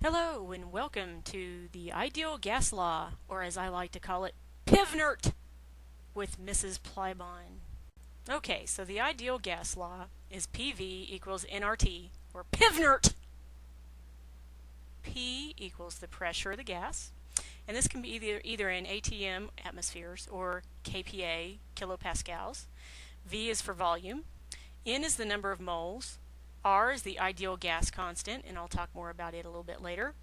Hello and welcome to the Ideal Gas Law, or as I like to call it, Pivnert with Mrs. Plybon. Okay, so the ideal gas law is PV equals nRT, or Pivnert. P equals the pressure of the gas, and this can be either in ATM, atmospheres, or kPa, kilopascals. V is for volume. N is the number of moles. R is the ideal gas constant, and I'll talk more about it a little bit later.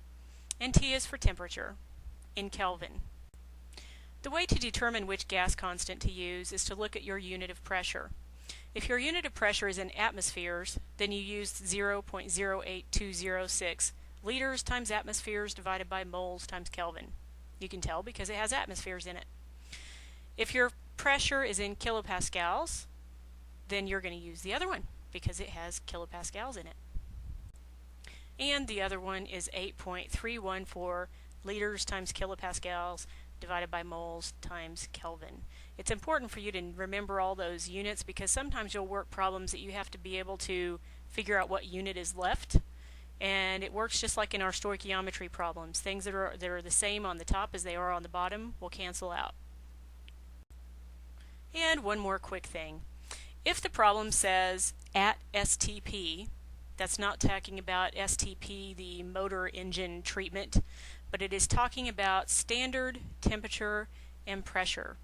And T is for temperature, in Kelvin. The way to determine which gas constant to use is to look at your unit of pressure. If your unit of pressure is in atmospheres, then you use 0.08206 liters times atmospheres divided by moles times Kelvin. You can tell because it has atmospheres in it. If your pressure is in kilopascals, then you're going to use the other one, because it has kilopascals in it. And the other one is 8.314 liters times kilopascals divided by moles times Kelvin. It's important for you to remember all those units because sometimes you'll work problems that you have to be able to figure out what unit is left. And it works just like in our stoichiometry problems. Things that are the same on the top as they are on the bottom will cancel out. And one more quick thing. If the problem says at STP, that's not talking about STP, the motor engine treatment, but it is talking about standard temperature and pressure.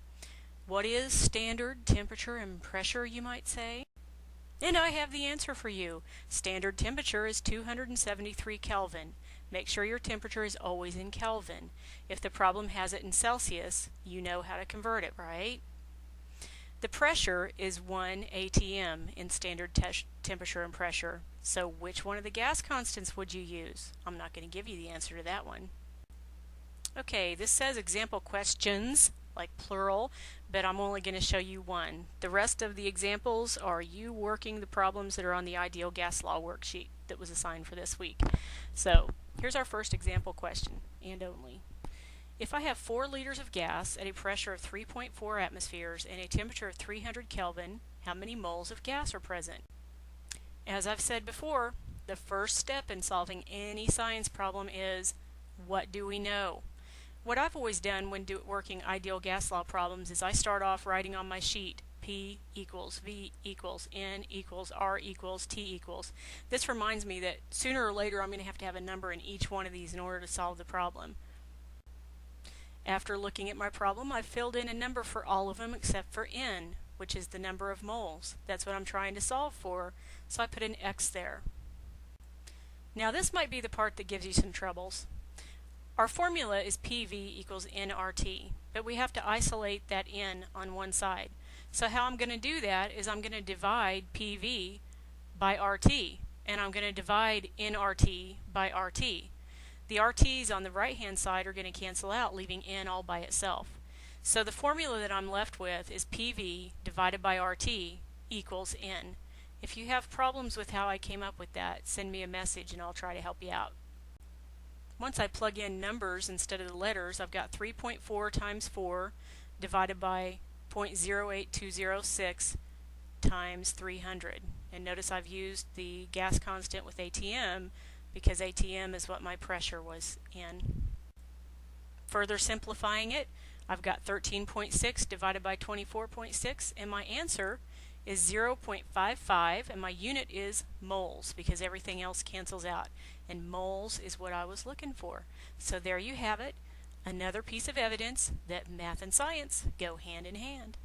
What is standard temperature and pressure, you might say? And I have the answer for you. Standard temperature is 273 Kelvin. Make sure your temperature is always in Kelvin. If the problem has it in Celsius, you know how to convert it, right? The pressure is 1 atm in standard temperature and pressure. So which one of the gas constants would you use? I'm not going to give you the answer to that one. Okay, this says example questions, like plural, but I'm only going to show you one. The rest of the examples are you working the problems that are on the ideal gas law worksheet that was assigned for this week. So here's our first example question, and only. If I have 4 liters of gas at a pressure of 3.4 atmospheres and a temperature of 300 Kelvin, how many moles of gas are present? As I've said before, the first step in solving any science problem is, what do we know? What I've always done when working ideal gas law problems is I start off writing on my sheet P equals V equals N equals R equals T equals. This reminds me that sooner or later I'm going to have a number in each one of these in order to solve the problem. After looking at my problem, I've filled in a number for all of them except for N, which is the number of moles. That's what I'm trying to solve for, so I put an X there. Now this might be the part that gives you some troubles. Our formula is PV equals nRT, but we have to isolate that N on one side. So how I'm going to do that is I'm going to divide PV by RT, and I'm going to divide nRT by RT. The RT's on the right-hand side are going to cancel out, leaving N all by itself. So the formula that I'm left with is PV divided by RT equals N. If you have problems with how I came up with that, send me a message and I'll try to help you out. Once I plug in numbers instead of the letters, I've got 3.4 times 4 divided by 0.08206 times 300. And notice I've used the gas constant with ATM because ATM is what my pressure was in. Further simplifying it, I've got 13.6 divided by 24.6, and my answer is 0.55, and my unit is moles because everything else cancels out, and moles is what I was looking for. So there you have it, another piece of evidence that math and science go hand in hand.